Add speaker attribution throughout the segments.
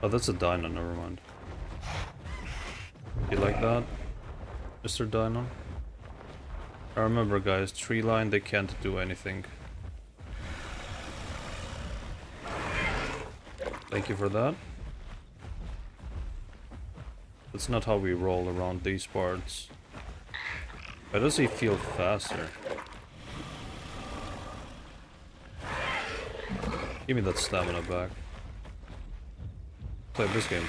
Speaker 1: Oh, that's a dino, never mind. You like that, Mr. Dino? I remember, guys, tree line, they can't do anything. Thank you for that. That's not how we roll around these parts. Why does he feel faster? Give me that stamina back. Play this game.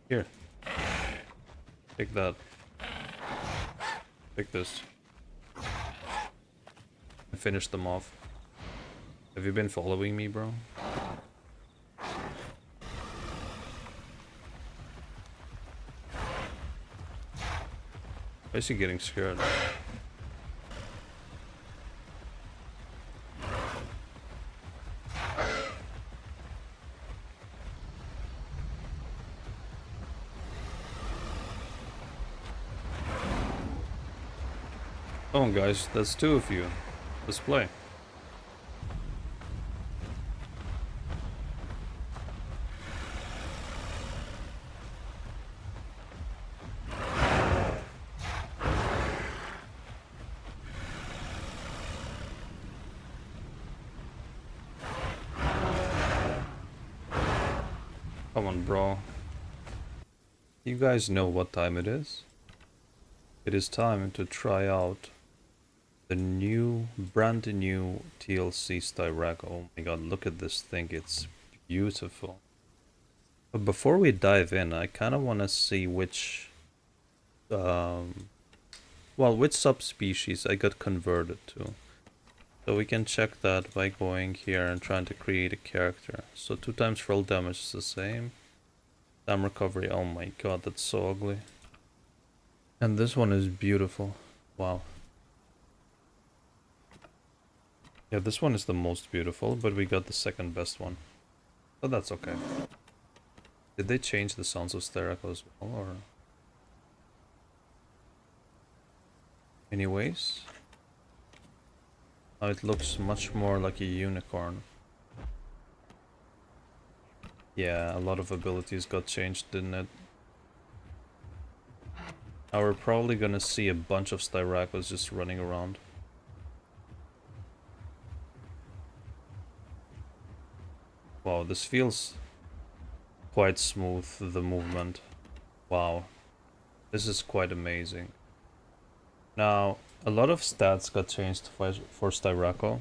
Speaker 1: Here. Take that. Take this. And finish them off. Have you been following me, bro? Why is he getting scared? Come on, guys, that's two of you. Let's play. Come on, bro. You guys know what time it is. It is time to try out the brand new TLC Styraco. Oh my god, look at this thing, it's beautiful. But before we dive in, I kind of want to see which subspecies I got converted to. So we can check that by going here and trying to create a character. So 2 times roll damage is the same. Time recovery, oh my god, that's so ugly. And this one is beautiful. Wow. Yeah, this one is the most beautiful, but we got the second best one. So that's okay. Did they change the sounds of Styraco as well, or...? Anyways. Now it looks much more like a unicorn. Yeah, a lot of abilities got changed, didn't it? Now we're probably gonna see a bunch of Styracos just running around. Wow, this feels quite smooth, the movement. Wow. This is quite amazing. Now, a lot of stats got changed for Styraco.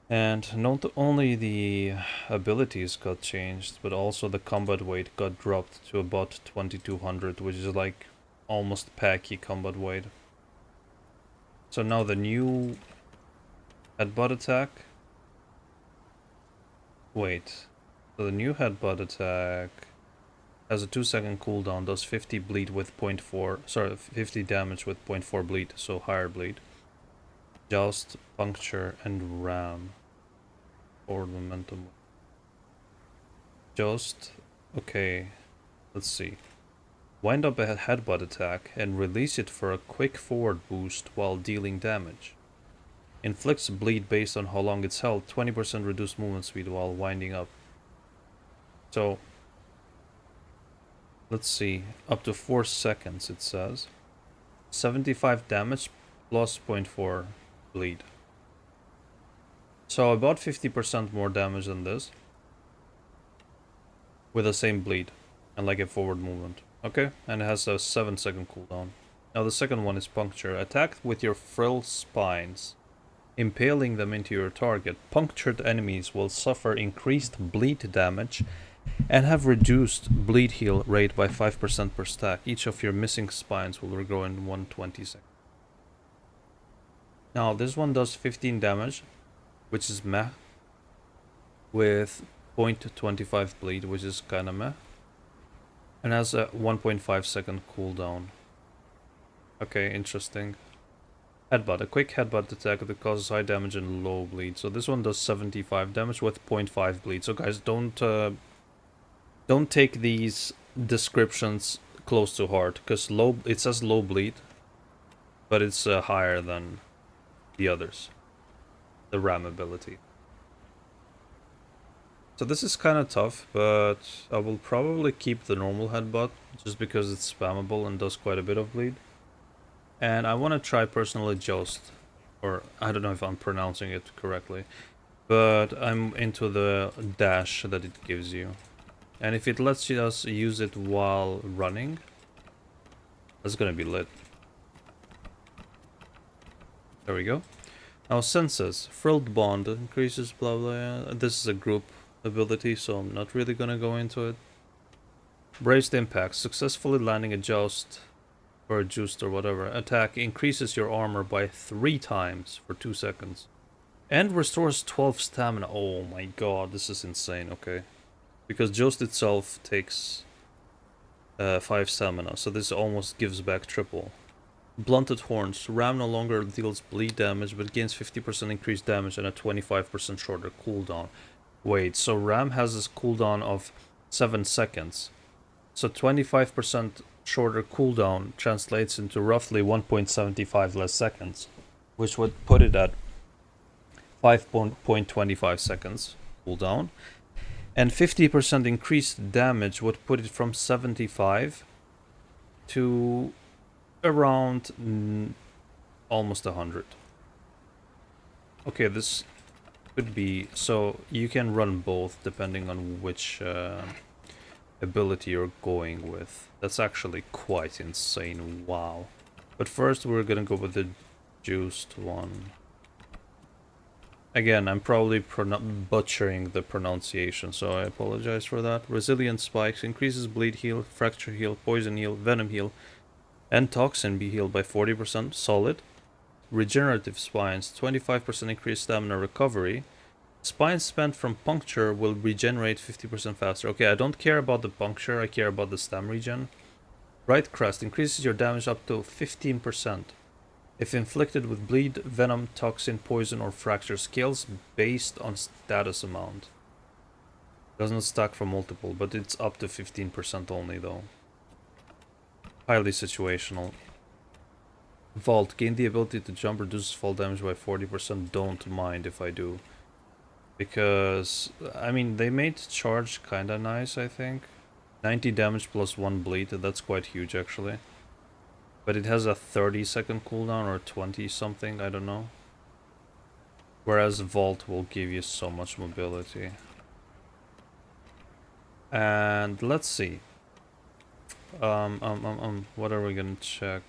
Speaker 1: And not only the abilities got changed, but also the combat weight got dropped to about 2200, which is like almost packy combat weight. So now the new headbutt attack. Wait. So the new headbutt attack has a 2-second cooldown, does 50 bleed with 0.4, sorry, 50 damage with 0.4 bleed, so higher bleed. Joust, puncture, and ram. Forward momentum. Joust, okay, let's see. Wind up a headbutt attack and release it for a quick forward boost while dealing damage. Inflicts bleed based on how long it's held, 20% reduced movement speed while winding up. So, let's see, up to 4 seconds it says. 75 damage plus 0.4 bleed. So about 50% more damage than this. With the same bleed and like a forward movement. Okay, and it has a 7-second cooldown. Now the second one is puncture. Attack with your frill spines, impaling them into your target. Punctured enemies will suffer increased bleed damage and have reduced bleed heal rate by 5% per stack. Each of your missing spines will regrow in 120 seconds. Now this one does 15 damage, which is meh, with 0.25 bleed, which is kinda meh, and has a 1.5 second cooldown. Okay, interesting. Headbutt, a quick headbutt attack that causes high damage and low bleed. So this one does 75 damage with 0.5 bleed. So guys, don't take these descriptions close to heart, because it says low bleed, but it's higher than the others, the ram ability. So this is kind of tough, but I will probably keep the normal headbutt just because it's spammable and does quite a bit of bleed. And I want to try personally Joust, or I don't know if I'm pronouncing it correctly, but I'm into the dash that it gives you. And if it lets us use it while running, that's gonna be lit. There we go. Now senses, Frilled Bond increases blah blah. This is a group ability, so I'm not really gonna go into it. Braced Impact, successfully landing a Joust or a Joust or whatever attack increases your armor by 3 times for 2 seconds. And restores 12 stamina. Oh my god, this is insane, okay. Because Joust itself takes 5 stamina, so this almost gives back triple. Blunted Horns. Ram no longer deals bleed damage, but gains 50% increased damage and a 25% shorter cooldown. Wait, so Ram has this cooldown of 7 seconds. So 25% shorter cooldown translates into roughly 1.75 less seconds, which would put it at 5.25 seconds cooldown. And 50% increased damage would put it from 75 to around almost 100. Okay, this could be... So you can run both depending on which ability you're going with. That's actually quite insane, wow. But first we're gonna go with the Joust one. Again, I'm probably butchering the pronunciation, so I apologize for that. Resilient Spikes increases bleed heal, fracture heal, poison heal, venom heal, and toxin be healed by 40%. Solid. Regenerative Spines, 25% increased stamina recovery. Spines spent from puncture will regenerate 50% faster. Okay, I don't care about the puncture, I care about the stam regen. Right Crest increases your damage up to 15%. If inflicted with bleed, venom, toxin, poison, or fracture, scales based on status amount. Doesn't stack for multiple, but it's up to 15% only though. Highly situational. Vault, gain the ability to jump, reduces fall damage by 40%. Don't mind if I do. Because, I mean, they made charge kinda nice, I think. 90 damage plus 1 bleed, that's quite huge actually. But it has a 30-second cooldown or 20 something, I don't know. Whereas Vault will give you so much mobility. And let's see. What are we gonna check?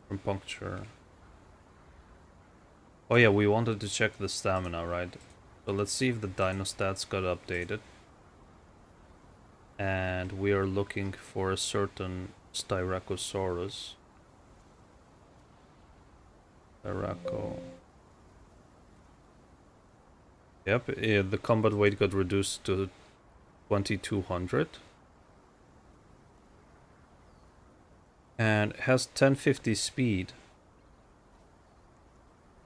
Speaker 1: From puncture. Oh yeah, we wanted to check the stamina, right? So let's see if the dino stats got updated. And we are looking for a certain Styracosaurus. Styraco. Yep, yeah, the combat weight got reduced to 2200. And has 1050 speed.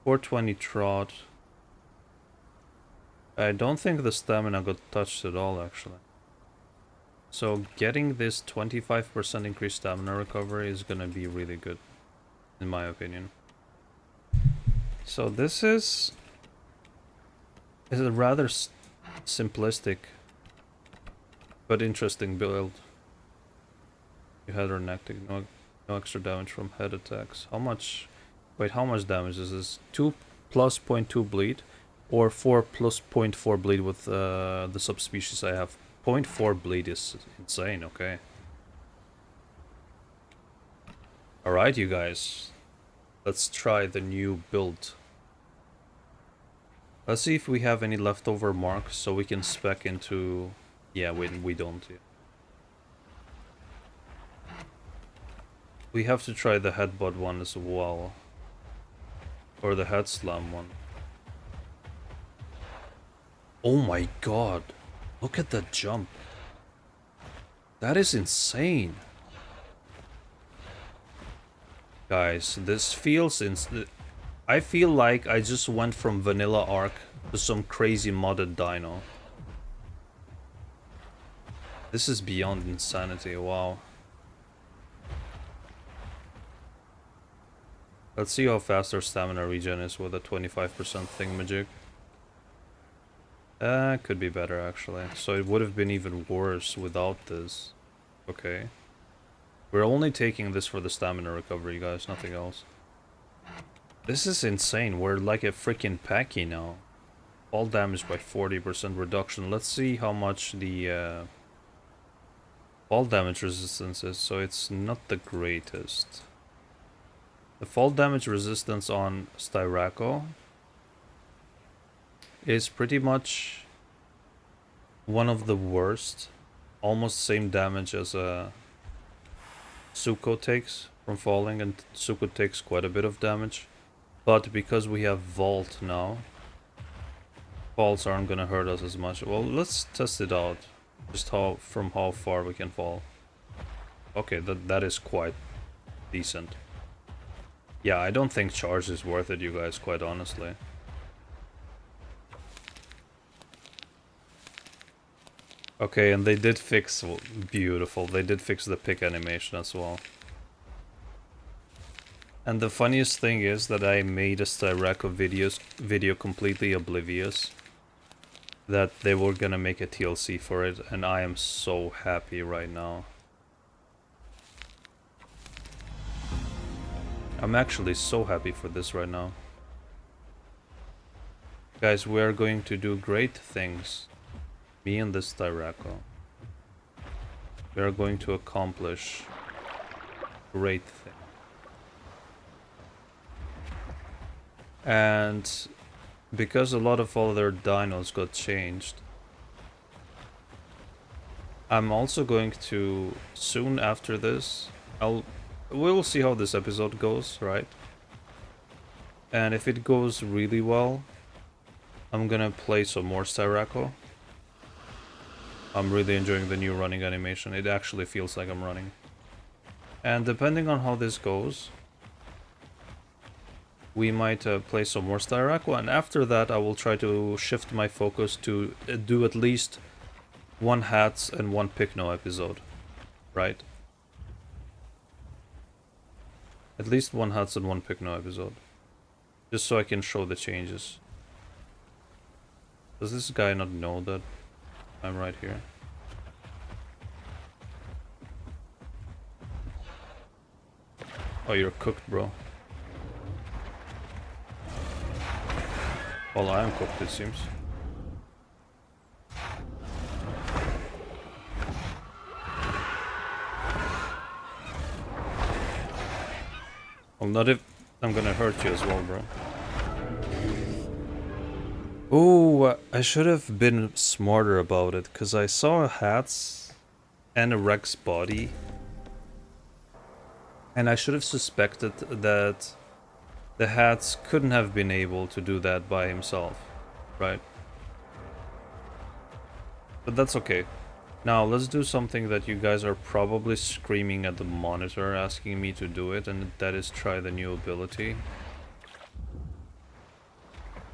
Speaker 1: 420 trot. I don't think the stamina got touched at all, actually. So getting this 25% increased stamina recovery is gonna be really good, in my opinion. So this is a rather simplistic but interesting build. You head or neck, no extra damage from head attacks. How much? Wait, how much damage is this? 2 plus 0.2 bleed, or 4 plus 0.4 bleed with the subspecies I have. 0.4 bleed is insane, okay. Alright, you guys. Let's try the new build. Let's see if we have any leftover marks so we can spec into... Yeah, we don't. Yeah. We have to try the headbutt one as well. Or the head slam one. Oh my god. Look at that jump. That is insane. Guys, this feels I feel like I just went from vanilla Ark to some crazy modded dino. This is beyond insanity, wow. Let's see how fast our stamina regen is with a 25% thingamajig. Could be better actually. So it would have been even worse without this. Okay. We're only taking this for the stamina recovery, guys, nothing else. This is insane. We're like a freaking packy now. Fall damage by 40% reduction. Let's see how much the fall damage resistance is. So it's not the greatest. The fall damage resistance on Styraco is pretty much one of the worst. Almost same damage as Suko takes from falling, and Suko takes quite a bit of damage. But because we have Vault now, falls aren't gonna hurt us as much. Well, let's test it out. Just from how far we can fall. Okay, that is quite decent. Yeah, I don't think charge is worth it, you guys, quite honestly. Okay, and they did fix... Beautiful. They did fix the pick animation as well. And the funniest thing is that I made a Styraco video completely oblivious that they were gonna make a TLC for it, and I am so happy right now. I'm actually so happy for this right now. Guys, we are going to do great things. Me and this Styraco. We are going to accomplish great things. And because a lot of other dinos got changed, I'm also going to, soon after this, we'll see how this episode goes, right? And if it goes really well, I'm gonna play some more Styraco. I'm really enjoying the new running animation. It actually feels like I'm running. And depending on how this goes, we might play some more Styraco, and after that I will try to shift my focus to do at least one Hatze and one Pycnos episode, right? At least one Hatze and one Pycnos episode. Just so I can show the changes. Does this guy not know that I'm right here? Oh, you're cooked, bro. Well, I am cooked, it seems. Well, not if I'm gonna hurt you as well, bro. Oh, I should have been smarter about it, because I saw a Hatze and a Rex body. And I should have suspected that the Hatze couldn't have been able to do that by himself, right? But that's okay. Now, let's do something that you guys are probably screaming at the monitor asking me to do it, and that is try the new ability.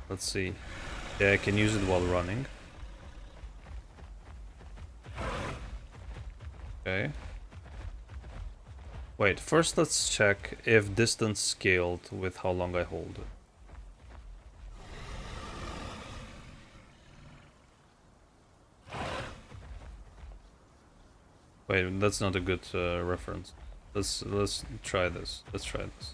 Speaker 1: Let's see. Yeah, I can use it while running. Okay. Wait, first let's check if distance scaled with how long I hold it. Wait, that's not a good reference. Let's try this. Let's try this.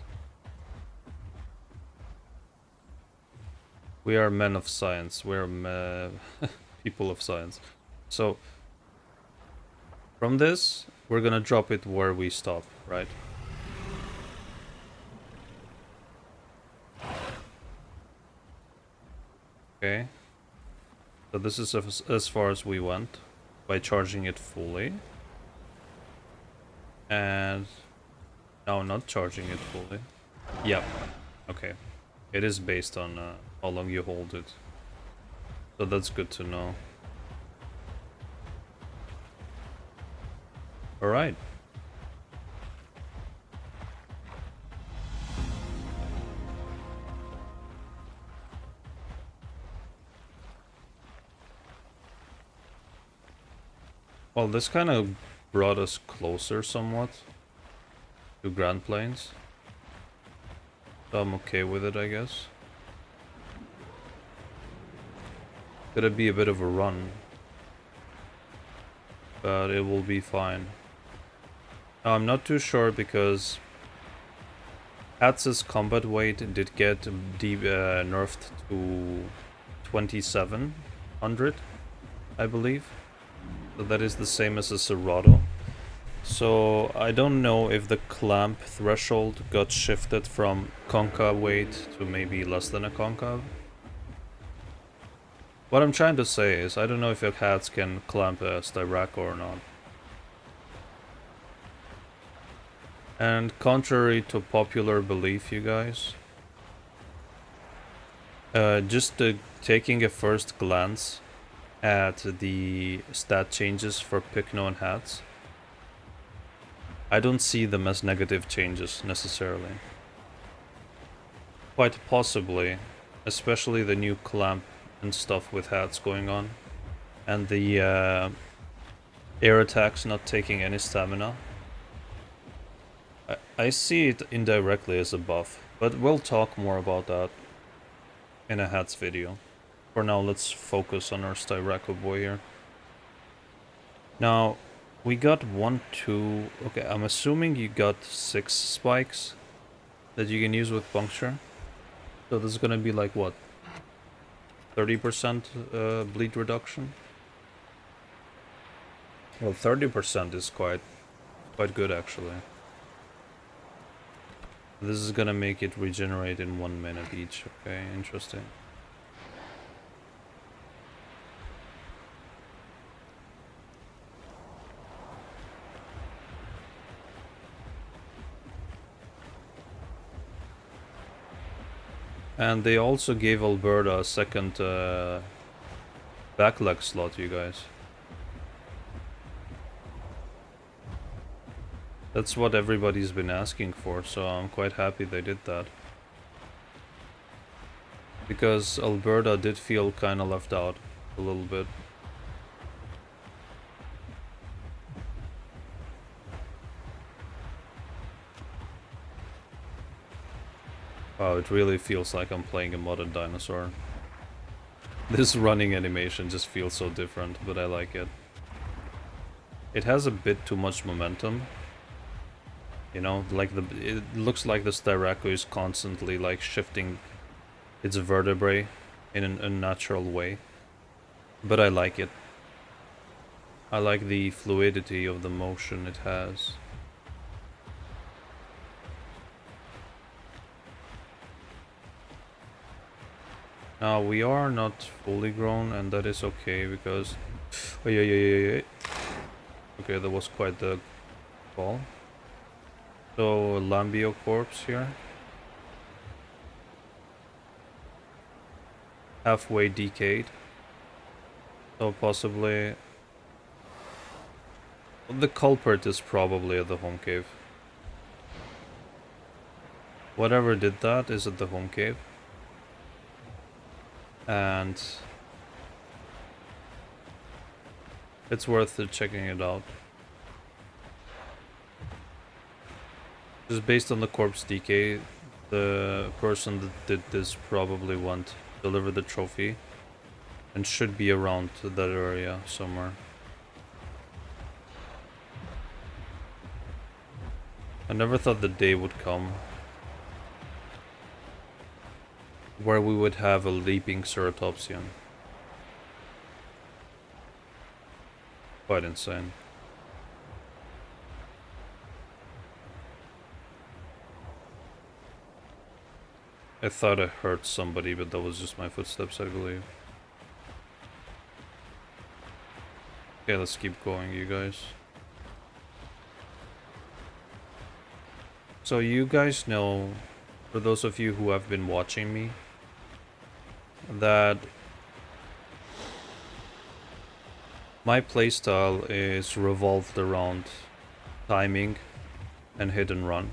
Speaker 1: We are men of science. We are people of science. So from this, we're gonna drop it where we stop, right? Okay. So this is as far as we went by charging it fully. And now not charging it fully. Yep. Okay. It is based on how long you hold it. So that's good to know. Alright. Well, this kind of brought us closer somewhat to Grand Plains. So I'm okay with it, I guess. Gonna be a bit of a run, but it will be fine. I'm not too sure because Hatze's combat weight did get nerfed to 2700, I believe. So that is the same as a Serato. So I don't know if the clamp threshold got shifted from concav weight to maybe less than a concav. What I'm trying to say is I don't know if your cats can clamp a Styraco or not. And contrary to popular belief, you guys, just taking a first glance at the stat changes for Pycnos and Hatze, I don't see them as negative changes necessarily. Quite possibly, especially the new clamp and stuff with Hatze going on, and the air attacks not taking any stamina. I see it indirectly as a buff, but we'll talk more about that in a Hatze video. For now, let's focus on our Styraco boy here. Now, we got 1, 2... Okay, I'm assuming you got 6 spikes that you can use with puncture. So this is gonna be like, what? 30% bleed reduction? Well, 30% is quite good, actually. This is gonna make it regenerate in 1 minute each. Okay, interesting. And they also gave Alberta a second backleg slot, you guys. That's what everybody's been asking for, so I'm quite happy they did that. Because Alberta did feel kinda left out a little bit. Wow, it really feels like I'm playing a modern dinosaur. This running animation just feels so different, but I like it. It has a bit too much momentum. You know, like it looks like the Styraco is constantly like shifting its vertebrae in an unnatural way. But I like it. I like the fluidity of the motion it has. Now we are not fully grown, and that is okay because... Oh, yeah. Okay, that was quite the fall. So, Lambio corpse here. Halfway decayed. So possibly... The culprit is probably at the home cave. Whatever did that is at the home cave. And... it's worth checking it out. Just based on the corpse decay, the person that did this probably won't deliver the trophy and should be around that area somewhere. I never thought the day would come where we would have a leaping ceratopsian. Quite insane. I thought I heard somebody, but that was just my footsteps, I believe. Okay, let's keep going, you guys. So you guys know, for those of you who have been watching me, that my playstyle is revolved around timing and hit and run.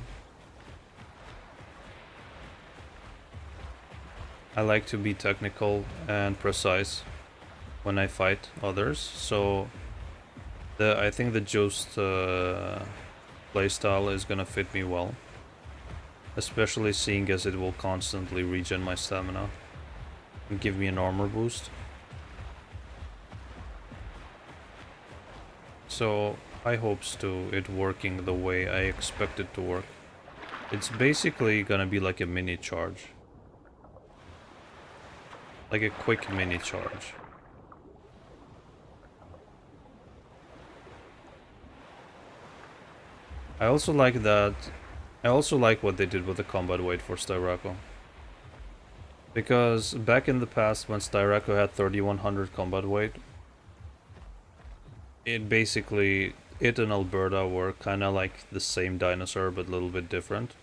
Speaker 1: I like to be technical and precise when I fight others, so I think the Joust playstyle is gonna fit me well. Especially seeing as it will constantly regen my stamina and give me an armor boost. So I hopes to it working the way I expect it to work. It's basically gonna be like a mini charge. Like a quick mini charge. I also like what they did with the combat weight for Styraco. Because back in the past when Styraco had 3100 combat weight, it basically, it and Alberta were kinda like the same dinosaur but a little bit different.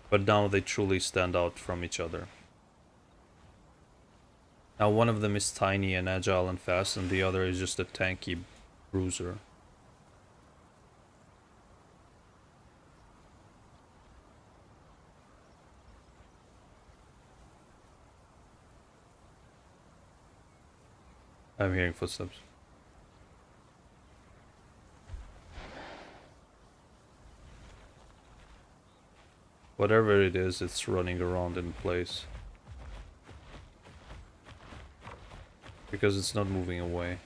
Speaker 1: But now they truly stand out from each other. Now one of them is tiny and agile and fast, and the other is just a tanky bruiser. I'm hearing footsteps. Whatever it is, it's running around in place. Because it's not moving away.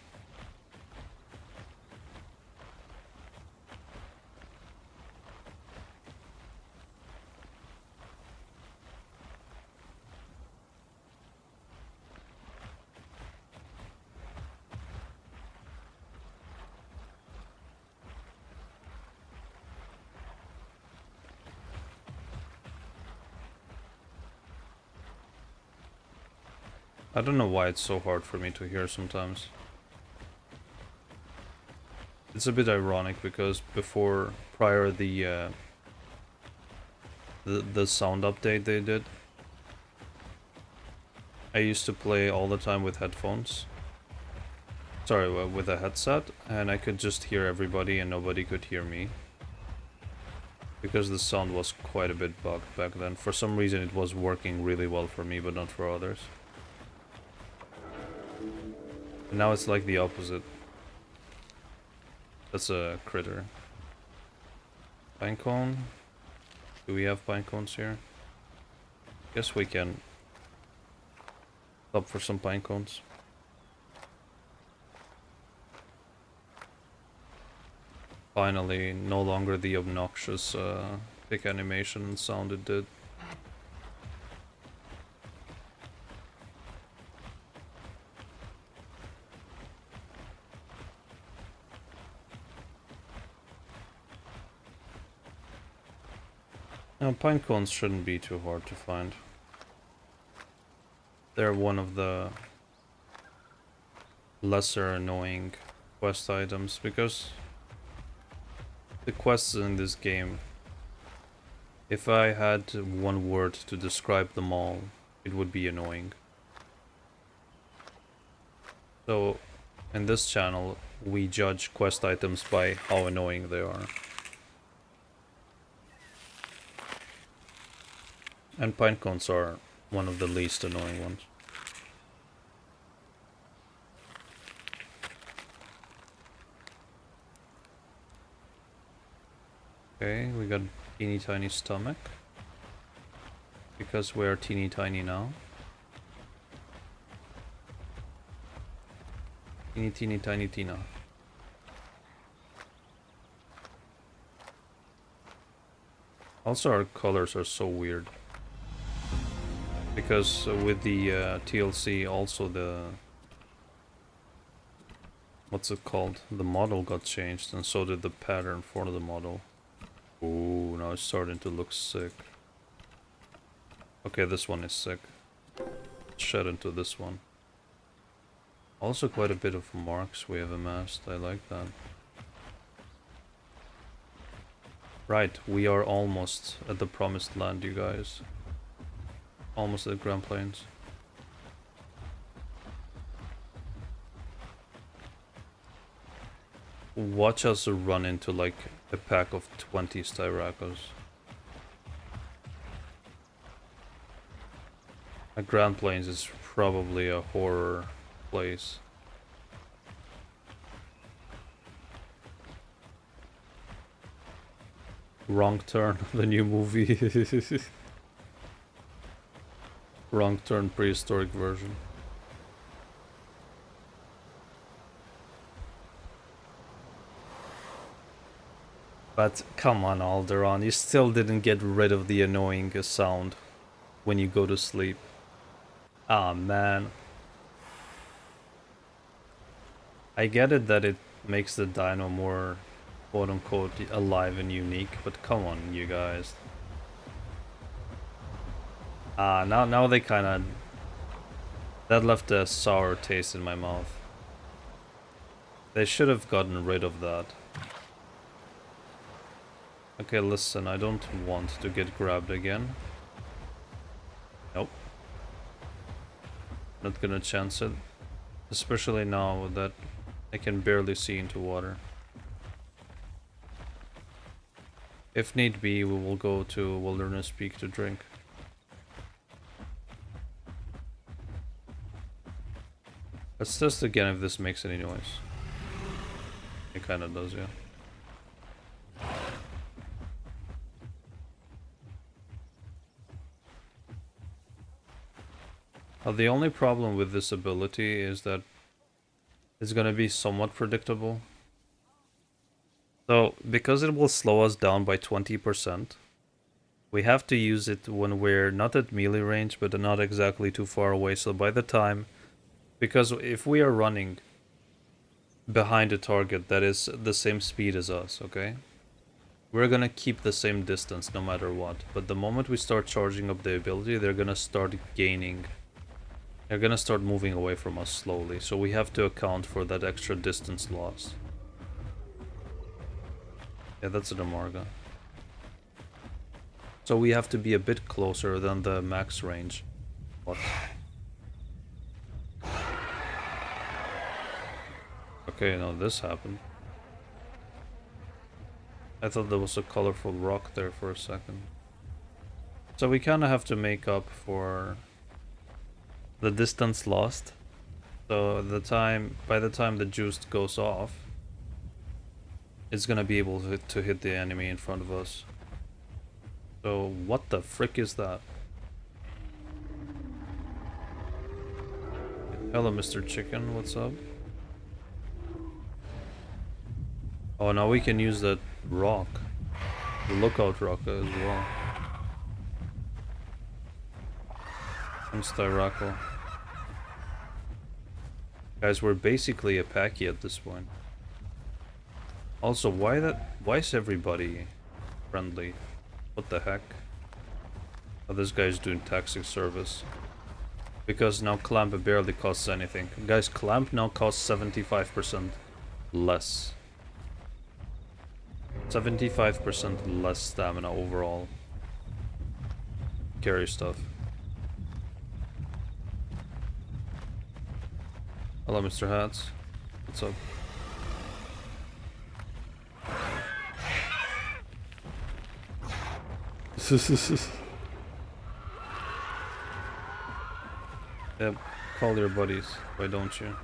Speaker 1: I don't know why it's so hard for me to hear sometimes. It's a bit ironic because prior the sound update they did, I used to play all the time with headphones. Sorry, with a headset, and I could just hear everybody and nobody could hear me. Because the sound was quite a bit bugged back then. For some reason it was working really well for me, but not for others. And now it's like the opposite. That's a critter. Pinecone? Do we have pinecones here? Guess we can stop for some pinecones. Finally, no longer the obnoxious pick animation and sound it did. Now, pinecones shouldn't be too hard to find. They're one of the lesser annoying quest items, because the quests in this game, if I had one word to describe them all, it would be annoying. So, in this channel, we judge quest items by how annoying they are. And pinecones are one of the least annoying ones. Okay, we got teeny tiny stomach. Because we are teeny tiny now. Teeny teeny tiny Tina. Also our colors are so weird. Because with the TLC also what's it called? The model got changed, and so did the pattern for the model. Ooh, now it's starting to look sick. Okay, this one is sick. Let's shed into this one. Also quite a bit of marks we have amassed, I like that. Right, we are almost at the promised land, you guys. Almost at Grand Plains. Watch us run into like a pack of 20 Styracos. Grand Plains is probably a horror place. Wrong Turn, the new movie. Wrong Turn prehistoric version. But come on, Alderon, you still didn't get rid of the annoying sound when you go to sleep. Ah, man. I get it that it makes the dino more quote-unquote alive and unique, but come on, you guys. Ah, now they kinda... That left a sour taste in my mouth. They should have gotten rid of that. Okay, listen, I don't want to get grabbed again. Nope. Not gonna chance it. Especially now that I can barely see into water. If need be, we will go to Wilderness Peak to drink. Let's test again if this makes any noise. It kinda does, yeah. The only problem with this ability is that it's gonna be somewhat predictable. So, because it will slow us down by 20%, we have to use it when we're not at melee range, but not exactly too far away. So by the time... Because if we are running behind a target that is the same speed as us, okay? We're gonna keep the same distance no matter what. But the moment we start charging up the ability, they're gonna start gaining... They're gonna start moving away from us slowly, so we have to account for that extra distance loss. Yeah, that's an Amarga. So we have to be a bit closer than the max range. What? Okay, now this happened. I thought there was a colorful rock there for a second. So we kinda have to make up for the distance lost. So by the time the Joust goes off, it's gonna be able to hit the enemy in front of us. So what the frick is that? Hello, Mr. Chicken, what's up? Oh, now we can use that rock. The lookout rock as well. I'm Styraco. Guys, we're basically a packy at this point. Also, why is everybody friendly? What the heck? Oh, this guy's doing taxi service. Because now Clamp barely costs anything. Guys, Clamp now costs 75% less. 75% less stamina overall. Carry stuff. Hello, Mr. Hatze. What's up? Yep, call your buddies, why don't you?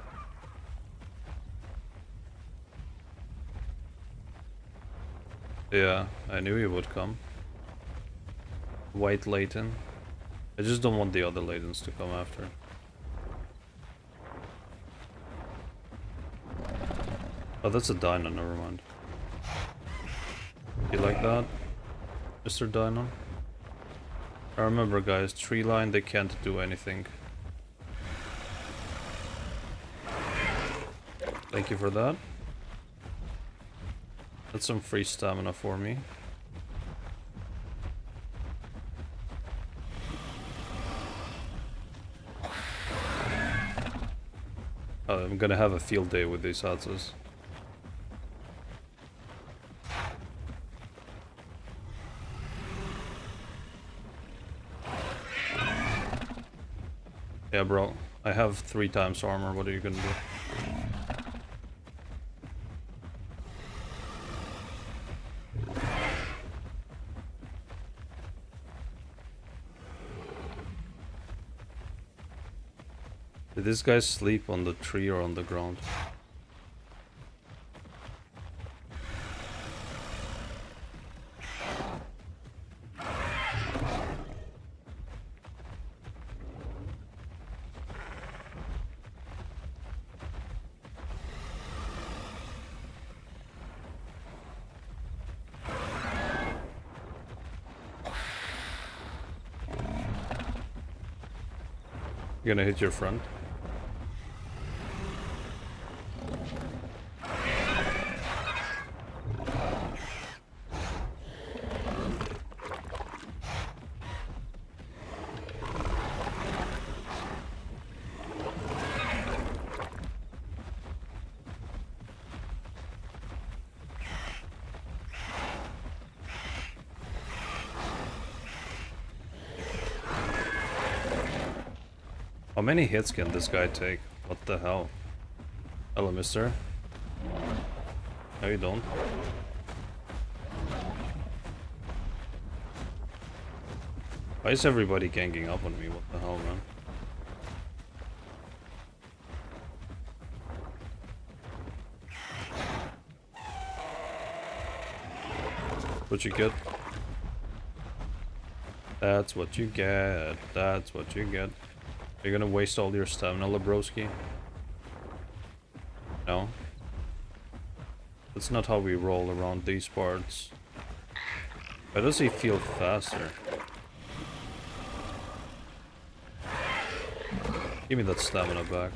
Speaker 1: Yeah, I knew you would come. White Layton. I just don't want the other Laytons to come after. Oh, that's a dino, never mind. You like that, Mr. Dino? I remember, guys, tree line, they can't do anything. Thank you for that. That's some free stamina for me. I'm gonna have a field day with these Hatzes. Yeah, bro. I have 3 times armor. What are you gonna do? Did this guy sleep on the tree or on the ground? You're gonna hit your front. How many hits can this guy take? What the hell? Hello, mister. No, you don't. Why is everybody ganging up on me? What the hell, man? What you get? That's what you get. That's what you get. You're gonna waste all your stamina, Lebroski? No? That's not how we roll around these parts. Why does he feel faster? Give me that stamina back.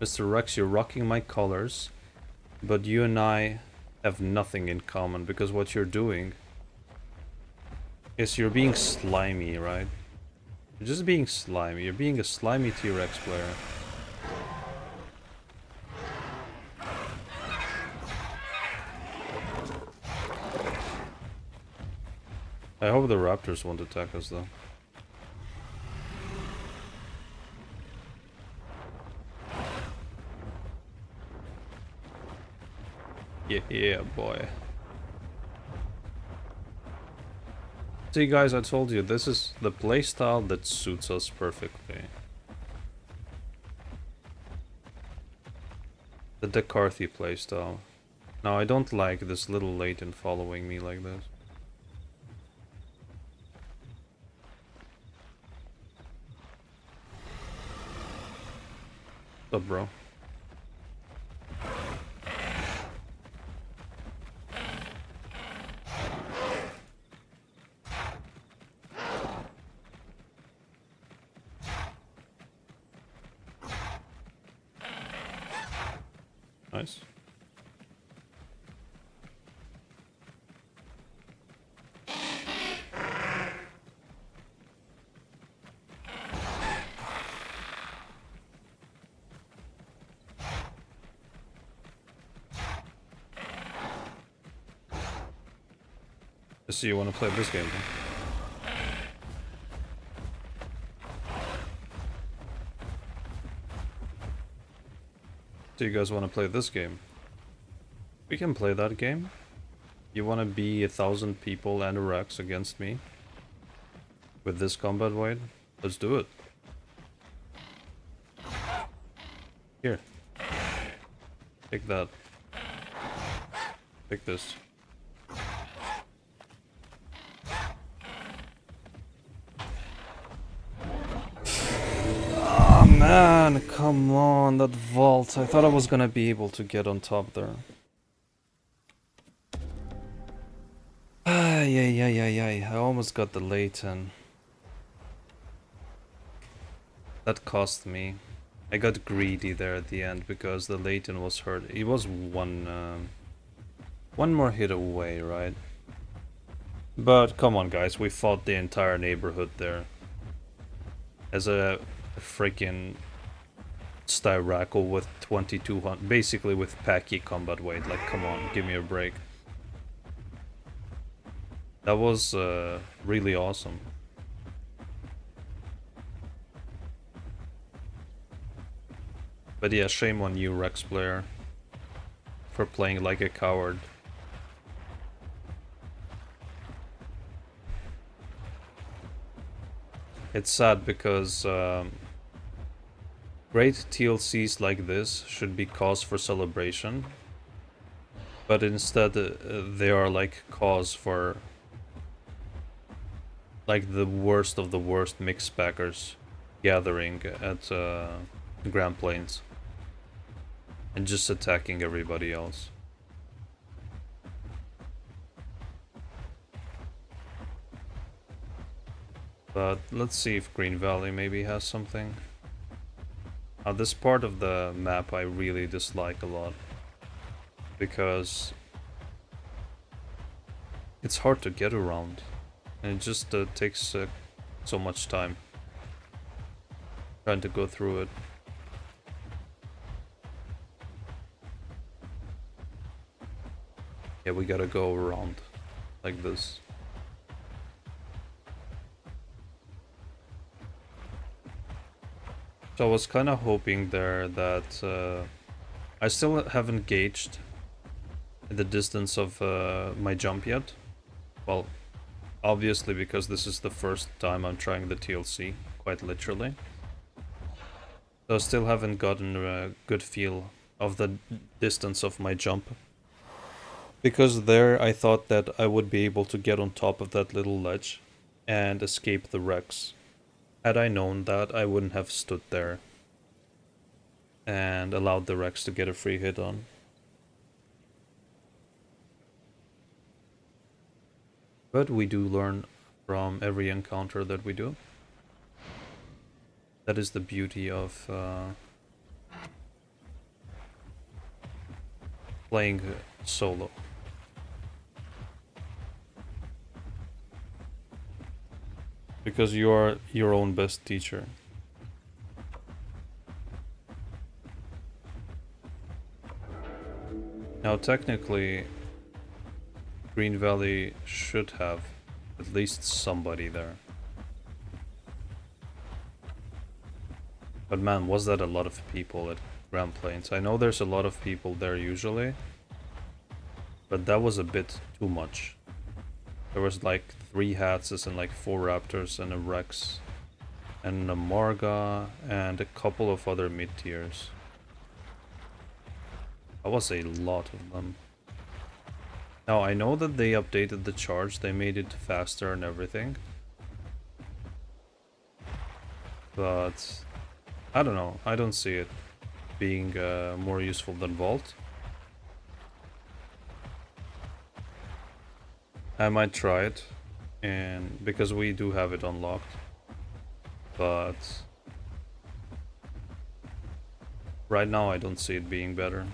Speaker 1: Mr. Rex, you're rocking my colors, but you and I have nothing in common, because what you're doing is you're being slimy, right? You're just being slimy. You're being a slimy T-Rex player. I hope the Raptors won't attack us, though. Yeah, boy. See, guys, I told you, this is the playstyle that suits us perfectly. The Dakarthy playstyle. Now, I don't like this little Leighton following me like this. What's up, bro? Nice. I see you want to play this game, huh? Do you guys want to play this game? We can play that game. You want to be 1,000 people and a Rex against me? With this combat weight? Let's do it. Here. Take that. Take this. Oh man, come on, that vault. I thought I was gonna be able to get on top there. Yeah. I almost got the Leighton. That cost me. I got greedy there at the end because the Leighton was hurt. He was one more hit away, right? But come on, guys, we fought the entire neighborhood there. As a freaking Styraco with 2200, basically with Packy combat weight. Like, come on, give me a break. That was really awesome. But yeah, shame on you, Rex player, for playing like a coward. It's sad because great TLCs like this should be cause for celebration, but instead they are like cause for like the worst of the worst Mixpackers gathering at Grand Plains and just attacking everybody else. But let's see if Green Valley maybe has something. This part of the map I really dislike a lot, because it's hard to get around, and it just takes so much time trying to go through it. Yeah, we gotta go around like this. So I was kind of hoping there that I still haven't gauged the distance of my jump yet. Well, obviously because this is the first time I'm trying the TLC, quite literally. So I still haven't gotten a good feel of the distance of my jump. Because there I thought that I would be able to get on top of that little ledge and escape the wrecks. Had I known that, I wouldn't have stood there and allowed the Rex to get a free hit on. But we do learn from every encounter that we do. That is the beauty of playing solo. Because you are your own best teacher. Now technically, Green Valley should have at least somebody there. But man, was that a lot of people at Grand Plains. I know there's a lot of people there usually, but that was a bit too much. There was like 3 Hatzes and like 4 Raptors and a Rex and a Marga and a couple of other mid-tiers. That was a lot of them. Now I know that they updated the charge, they made it faster and everything. But I don't know, I don't see it being more useful than Vault. I might try it, and because we do have it unlocked, but right now I don't see it being better.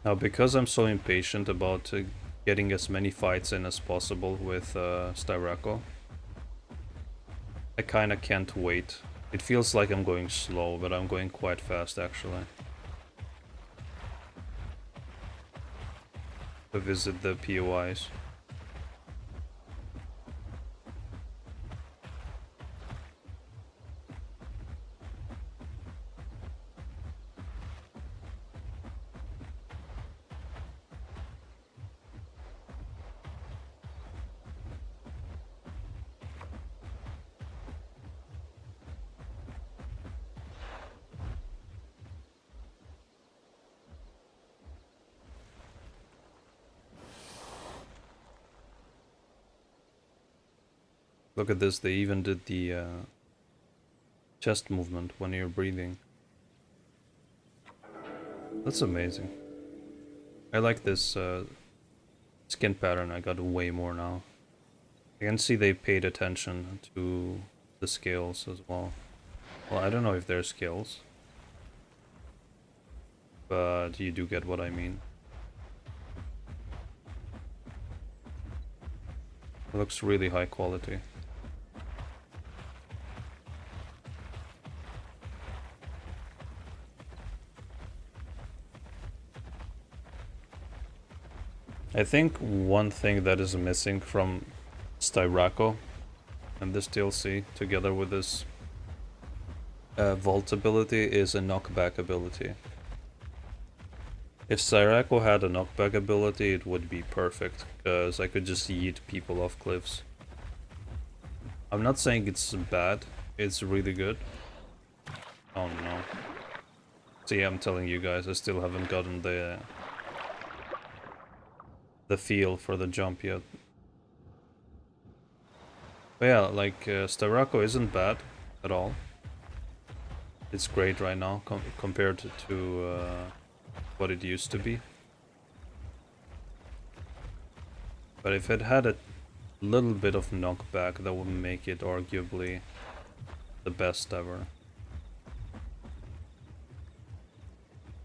Speaker 1: Now, because I'm so impatient about getting as many fights in as possible with Styraco, I kinda can't wait. It feels like I'm going slow, but I'm going quite fast actually. To visit the POIs. Look at this, they even did the chest movement when you're breathing. That's amazing. I like this skin pattern, I got way more now. I can see they paid attention to the scales as well. Well, I don't know if they're scales, but you do get what I mean. It looks really high quality. I think one thing that is missing from Styraco and this DLC, together with this vault ability, is a knockback ability. If Styraco had a knockback ability, it would be perfect, because I could just yeet people off cliffs. I'm not saying it's bad, it's really good. Oh no. See, I'm telling you guys, I still haven't gotten the feel for the jump yet. But yeah, like Styraco isn't bad at all. It's great right now compared to what it used to be. But if it had a little bit of knockback, that would make it arguably the best ever.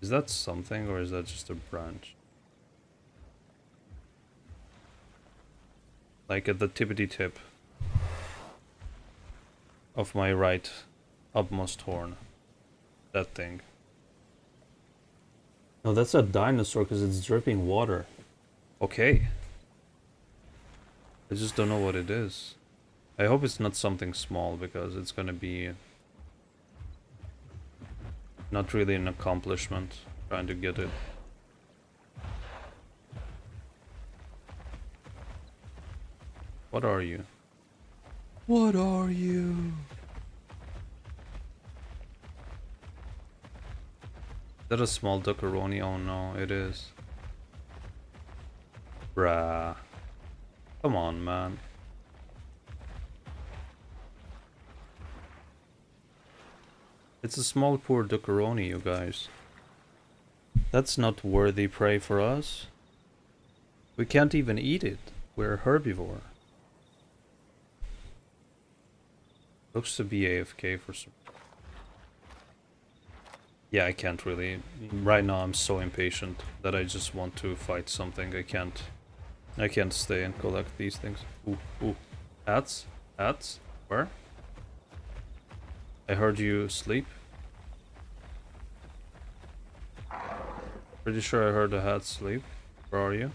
Speaker 1: Is that something, or is that just a branch? Like at the tippity tip of my right upmost horn. That thing. No, that's a dinosaur because it's dripping water. Okay. I just don't know what it is. I hope it's not something small because it's gonna be not really an accomplishment trying to get it. What are you? What are you? Is that a small duckaroni? Oh no, it is. Bruh. Come on, man. It's a small poor duckaroni, you guys. That's not worthy prey for us. We can't even eat it. We're a herbivore. Looks to be AFK for some... Yeah, I can't really. Right now I'm so impatient that I just want to fight something. I can't stay and collect these things. Ooh, ooh. Hats? Hats? Where? I heard you sleep. Pretty sure I heard the hat sleep. Where are you?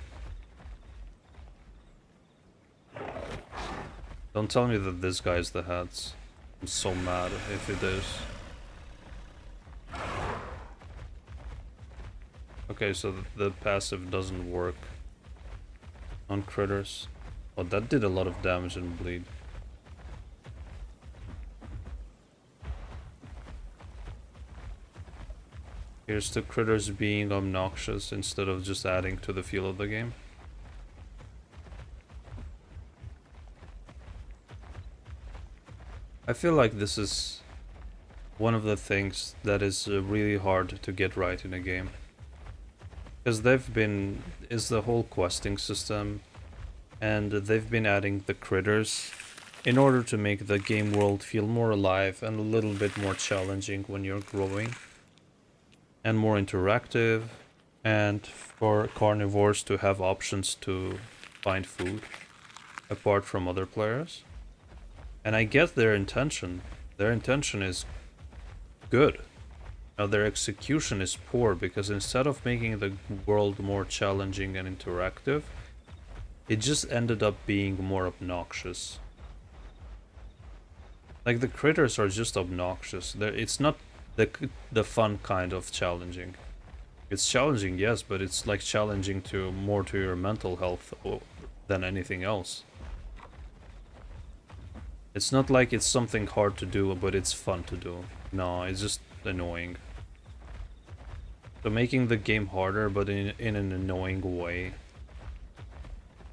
Speaker 1: Don't tell me that this guy's the hats. I'm so mad if it is. Okay, so the passive doesn't work on critters. Oh, that did a lot of damage and bleed. Here's the critters being obnoxious instead of just adding to the feel of the game. I feel like this is one of the things that is really hard to get right in a game. Because is the whole questing system, and they've been adding the critters in order to make the game world feel more alive and a little bit more challenging when you're growing. And more interactive, and for carnivores to have options to find food apart from other players. And I get their intention. Their intention is good. Now their execution is poor because instead of making the world more challenging and interactive, it just ended up being more obnoxious. Like the critters are just obnoxious. It's not the fun kind of challenging. It's challenging, yes, but it's like challenging more to your mental health than anything else. It's not like it's something hard to do, but it's fun to do. No, it's just annoying. So making the game harder, but in an annoying way,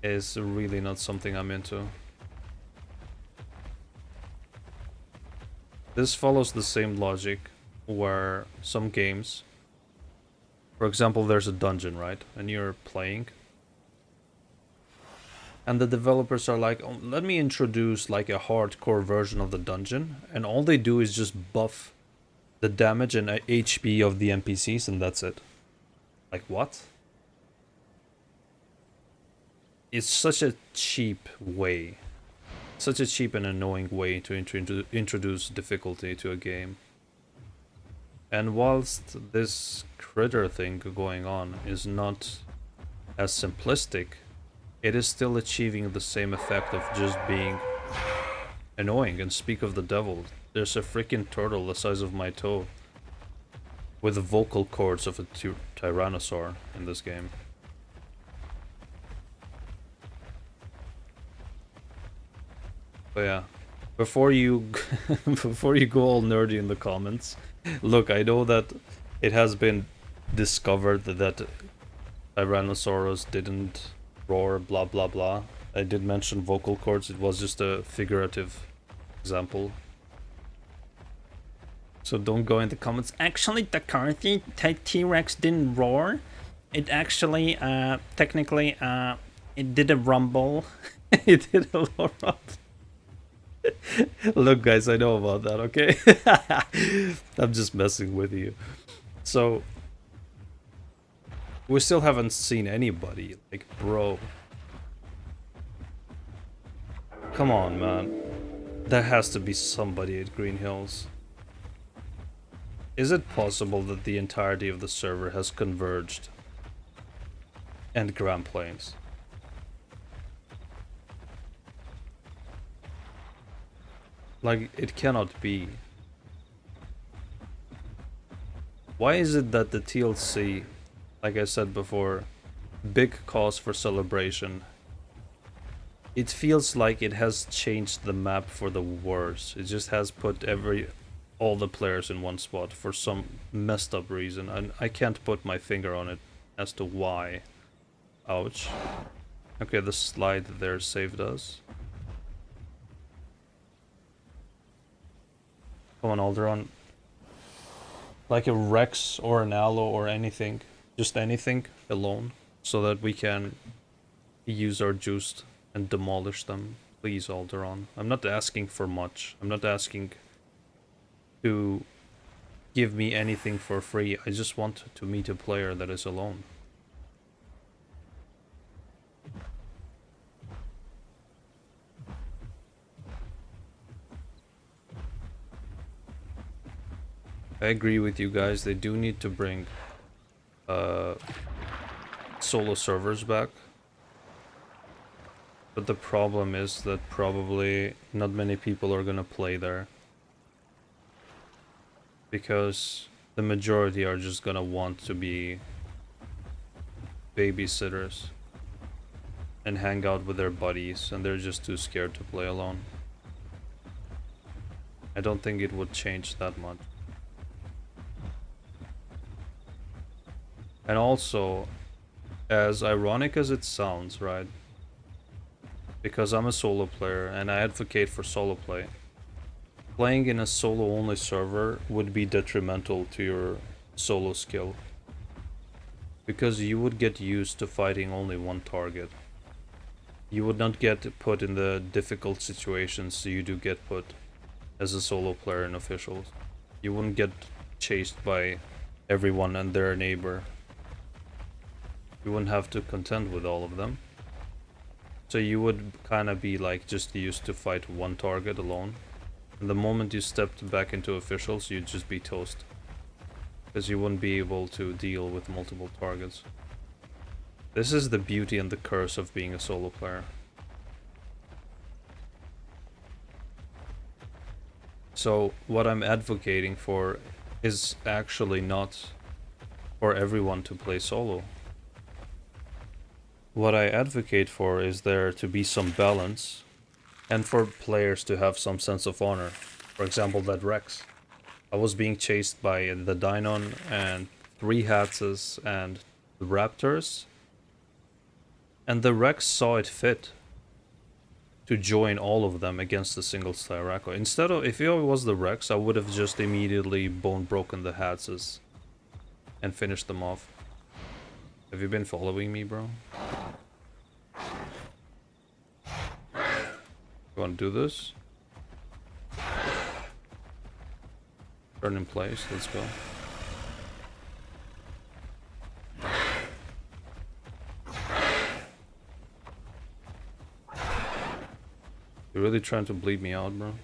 Speaker 1: is really not something I'm into. This follows the same logic where some games, for example, there's a dungeon, right? And you're playing. And the developers are like, oh, let me introduce like a hardcore version of the dungeon. And all they do is just buff the damage and HP of the NPCs, and that's it. Like, what? It's such a cheap way. Such a cheap and annoying way to introduce difficulty to a game. And whilst this critter thing going on is not as simplistic, it is still achieving the same effect of just being annoying. And speak of the devil, there's a freaking turtle the size of my toe with the vocal cords of a tyrannosaur in this game. But yeah, before you before you go all nerdy in the comments, look, I know that It has been discovered that Tyrannosaurus didn't roar, blah blah blah. I did mention vocal cords, it was just a figurative example. So don't go in the comments. Actually, Dakarthy, T-Rex didn't roar. It actually, technically, it did a rumble. It did a little rumble. Look, guys, I know about that, okay? I'm just messing with you. So, we still haven't seen anybody. Like, bro. Come on, man. There has to be somebody at Green Hills. Is it possible that the entirety of the server has converged? And Grand Plains? Like, it cannot be. Why is it that the TLC, like I said before, big cause for celebration, it feels like it has changed the map for the worse. It just has put all the players in one spot for some messed up reason, and I can't put my finger on it as to why. Ouch. Okay, the slide there saved us. Come on, Alderon. Like a Rex or an Allo or anything. Just anything alone. So that we can use our Joust and demolish them. Please, Alderon. I'm not asking for much. I'm not asking to give me anything for free. I just want to meet a player that is alone. I agree with you guys. They do need to bring solo servers back. But the problem is that probably not many people are gonna play there. Because the majority are just gonna want to be babysitters and hang out with their buddies, and they're just too scared to play alone. I don't think it would change that much. And also, as ironic as it sounds, right? Because I'm a solo player and I advocate for solo play. Playing in a solo-only server would be detrimental to your solo skill. Because you would get used to fighting only one target. You would not get put in the difficult situations you do get put as a solo player in officials. You wouldn't get chased by everyone and their neighbor. You wouldn't have to contend with all of them. So you would kind of be like just used to fight one target alone. And the moment you stepped back into officials, you'd just be toast. Because you wouldn't be able to deal with multiple targets. This is the beauty and the curse of being a solo player. So what I'm advocating for is actually not for everyone to play solo. What I advocate for is there to be some balance and for players to have some sense of honor. For example, that Rex. I was being chased by the Dinon and 3 Hatzes and the Raptors. And the Rex saw it fit to join all of them against a single Styraco. Instead of, if it was the Rex, I would have just immediately bone broken the Hatzes and finished them off. Have you been following me, bro? You want to do this? Turn in place, let's go. You're really trying to bleed me out, bro?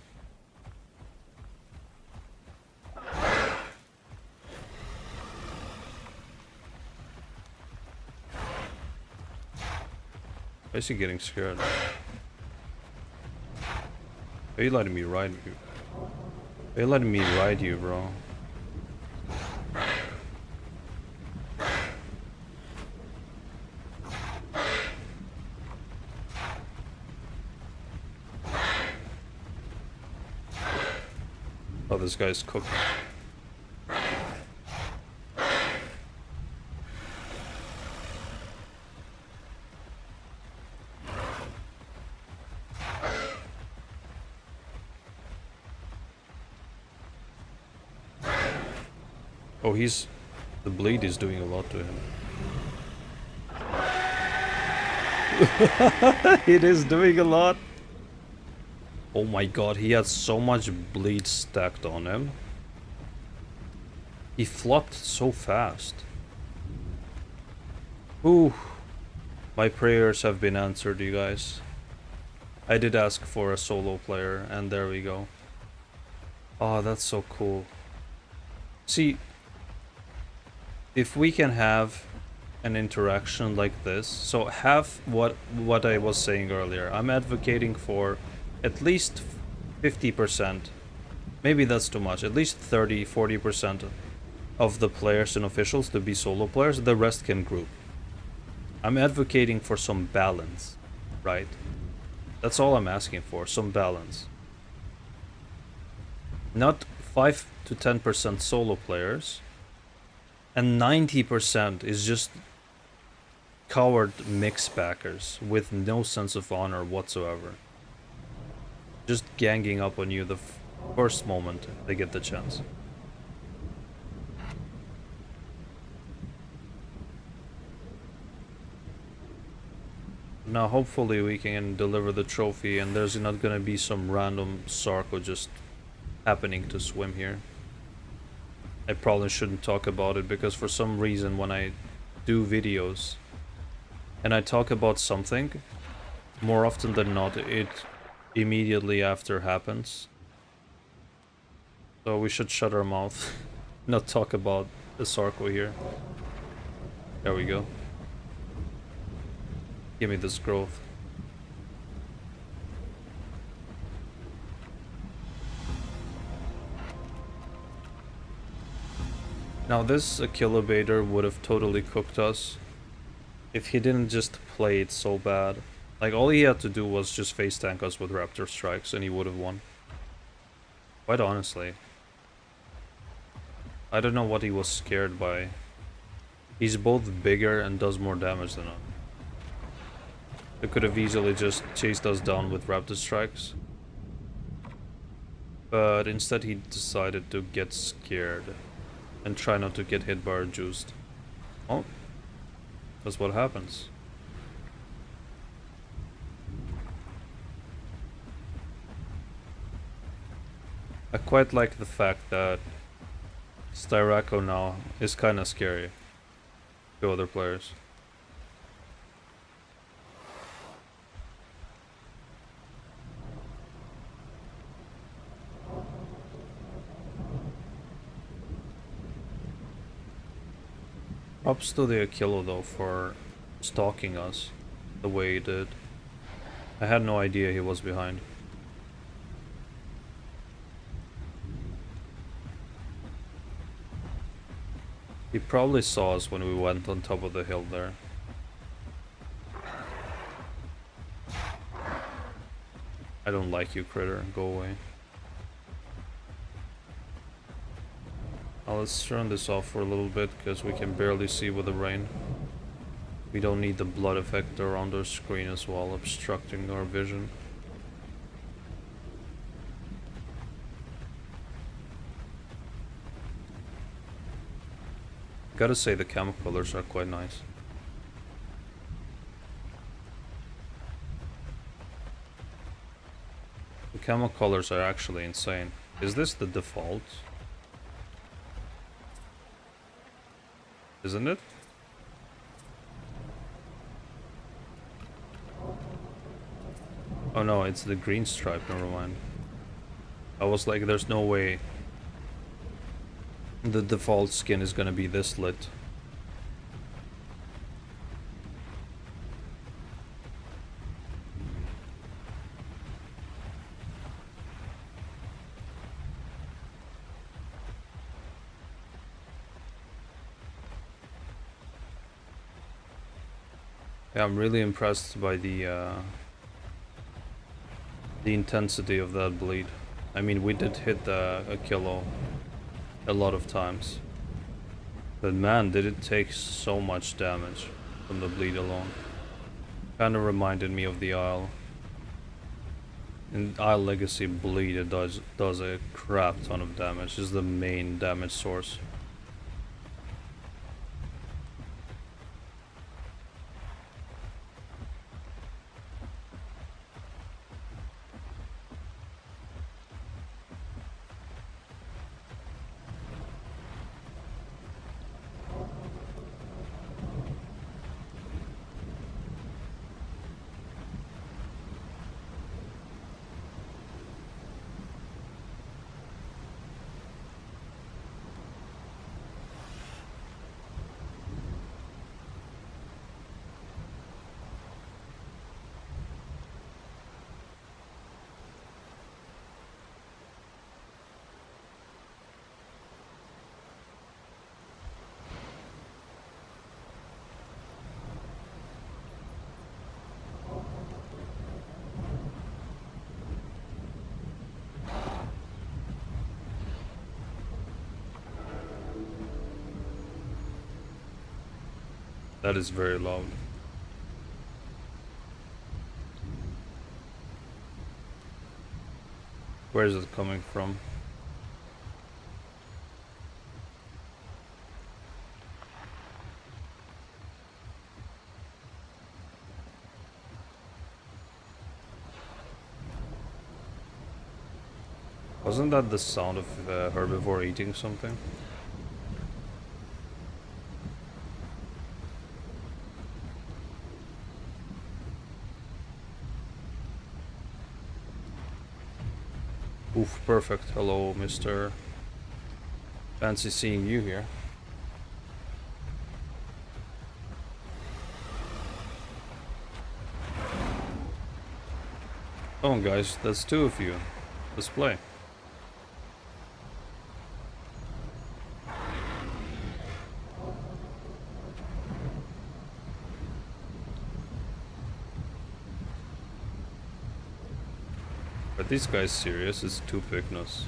Speaker 1: Why is he getting scared? Are you letting me ride you? Are you letting me ride you, bro? Oh, this guy's cooked. Oh, the bleed is doing a lot to him. It is doing a lot. Oh my god, he had so much bleed stacked on him. He flopped so fast. Ooh. My prayers have been answered, you guys. I did ask for a solo player, and there we go. Oh, that's so cool. See, if we can have an interaction like this, so have what I was saying earlier. I'm advocating for at least 50%. Maybe that's too much. At least 30-40% of the players and officials to be solo players. The rest can group. I'm advocating for some balance, right? That's all I'm asking for, some balance. Not 5 to 10% solo players, and 90% is just coward mixpackers with no sense of honor whatsoever. Just ganging up on you the first moment they get the chance. Now hopefully we can deliver the trophy and there's not gonna be some random Styraco just happening to swim here. I probably shouldn't talk about it because for some reason when I do videos and I talk about something, more often than not it immediately after happens. So we should shut our mouth, not talk about the Styraco here. There we go. Give me this growth. Now this Achillobator would have totally cooked us if he didn't just play it so bad. Like all he had to do was just face tank us with Raptor strikes and he would have won. Quite honestly. I don't know what he was scared by. He's both bigger and does more damage than us. He could have easily just chased us down with Raptor strikes. But instead he decided to get scared and try not to get hit by our Joust. Oh, that's what happens. I quite like the fact that Styraco now is kinda scary to other players. Props to the Achillo though for stalking us the way he did. I had no idea he was behind. He probably saw us when we went on top of the hill there. I don't like you, critter. Go away. Now let's turn this off for a little bit because we can barely see with the rain. We don't need the blood effect around our screen as well, obstructing our vision. Gotta say the camo colors are quite nice. The camo colors are actually insane. Is this the default? Isn't it? Oh no, it's the green stripe, never mind. I was like, there's no way the default skin is gonna be this lit. Yeah, I'm really impressed by the intensity of that bleed. I mean, we did hit the Achillo a lot of times. But man, did it take so much damage from the bleed alone. Kinda reminded me of the Isle. In Isle Legacy bleed, it does a crap ton of damage. It's the main damage source. That is very loud. Where is it coming from? Wasn't that the sound of herbivore eating something? Oof, perfect. Hello, Mr. Fancy seeing you here. Come on, guys, that's two of you. Let's play. Are these guys serious? It's two Pycnos.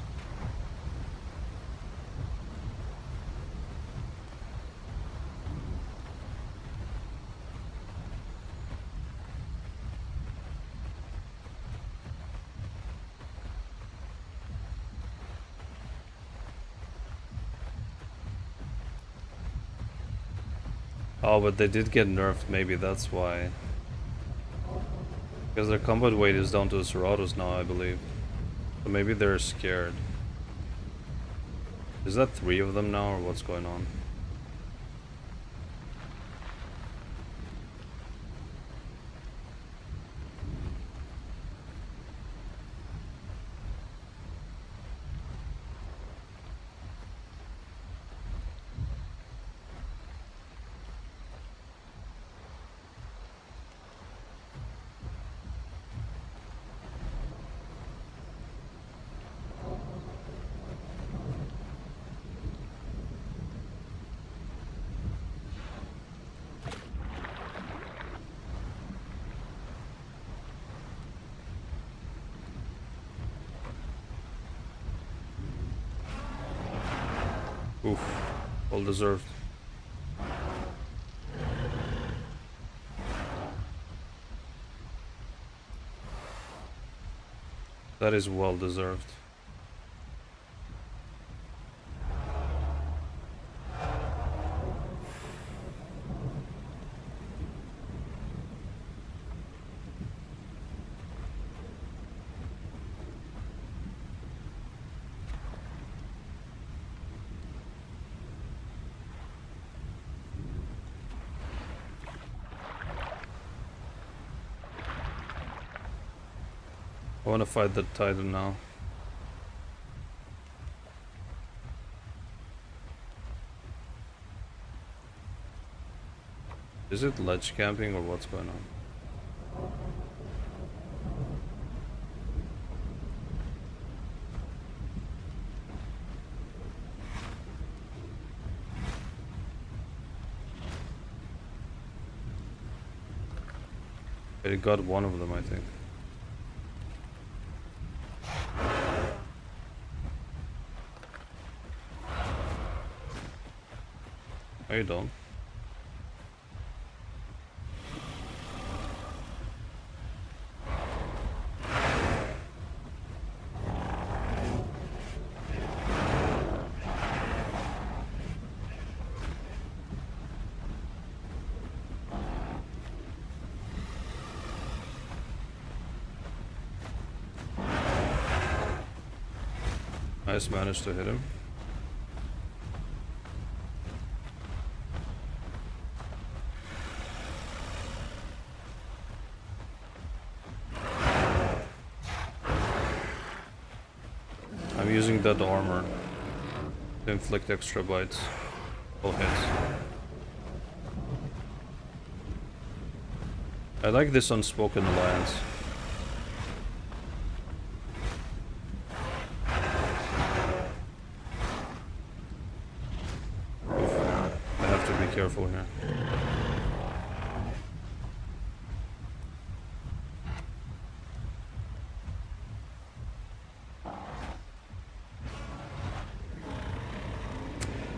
Speaker 1: Oh, but they did get nerfed, maybe that's why. Because their combat weight is down to the Cerratos now, I believe. So maybe they're scared. Is that 3 of them now, or what's going on? Oof, well deserved. That is well deserved. I want to fight the Titan now. Is it ledge camping or what's going on? It got one of them, I think. No, you don't. Nice, managed to hit him. I'm using that armor to inflict extra bites or hits. I like this unspoken alliance. Careful here.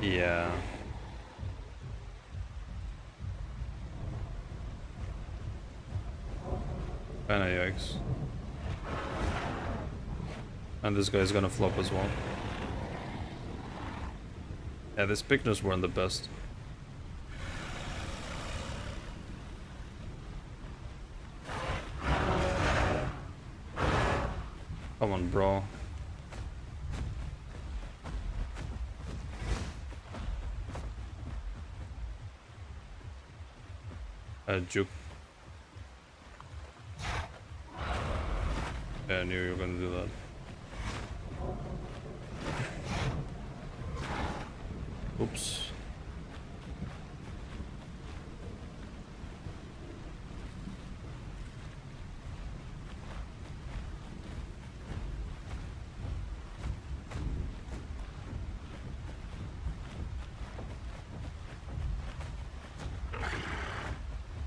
Speaker 1: Yeah. Kinda yikes. And this guy's gonna flop as well. Yeah, these Pycnos weren't the best. Come on, bro. Juke. Yeah, I knew you were gonna do that. Oops.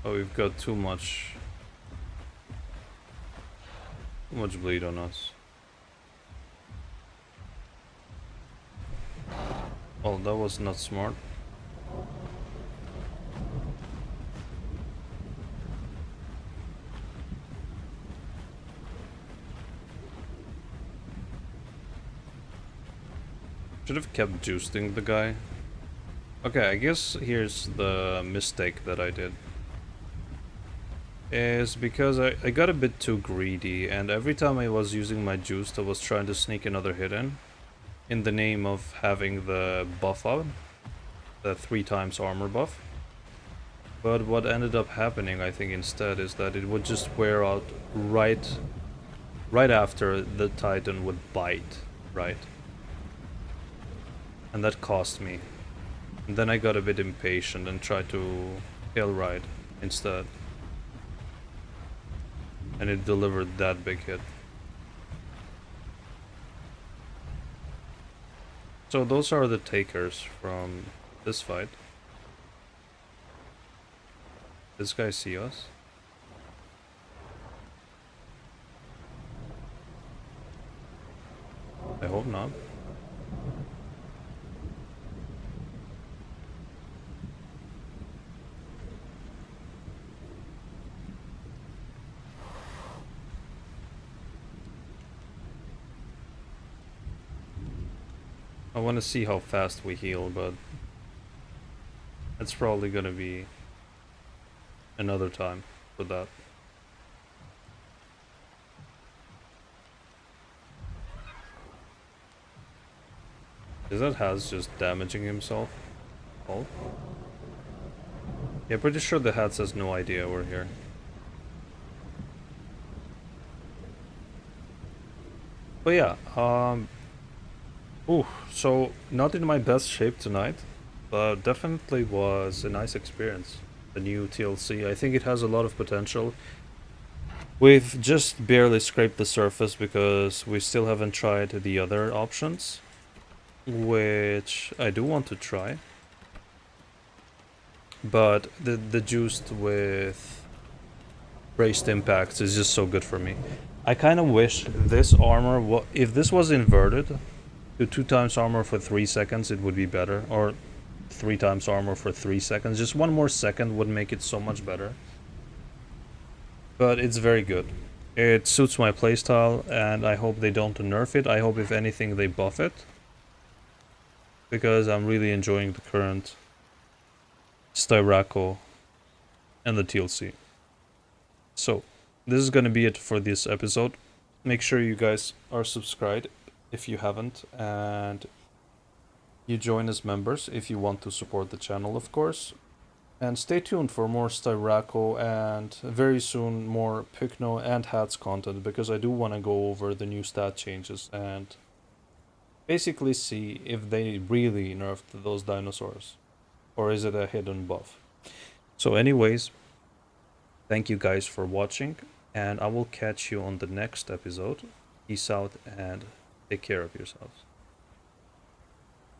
Speaker 1: Oh, we've got too much bleed on us. Well, that was not smart. Should have kept jousting the guy. Okay, I guess here's the mistake that I did. Is because I got a bit too greedy, and every time I was using my Joust, I was trying to sneak another hit in the name of having the buff up, the 3x armor buff. But what ended up happening, I think, instead, is that it would just wear out right after the Titan would bite, right? And that cost me. And then I got a bit impatient and tried to kill right instead. And it delivered that big hit. So those are the takers from this fight. This guy see us? I hope not. I want to see how fast we heal, but it's probably gonna be another time for that. Is that Hatze just damaging himself? Oh? Yeah, pretty sure the Hatze has no idea we're here. But yeah, ooh, so not in my best shape tonight, but definitely was a nice experience. The new TLC, I think it has a lot of potential. We've just barely scraped the surface because we still haven't tried the other options, which I do want to try. But the Joust with braced impacts is just so good for me. I kind of wish this armor, if this was inverted to 2x armor for 3 seconds, it would be better. Or 3x armor for 3 seconds. Just one more second would make it so much better. But it's very good. It suits my playstyle, and I hope they don't nerf it. I hope, if anything, they buff it. Because I'm really enjoying the current Styraco and the TLC. So, this is gonna be it for this episode. Make sure you guys are subscribed if you haven't, and you join as members if you want to support the channel, of course. And stay tuned for more Styraco and very soon more Pycno and Hatze content, because I do want to go over the new stat changes and basically see if they really nerfed those dinosaurs, or is it a hidden buff. So anyways, thank you guys for watching, and I will catch you on the next episode. Peace out and take care of yourselves.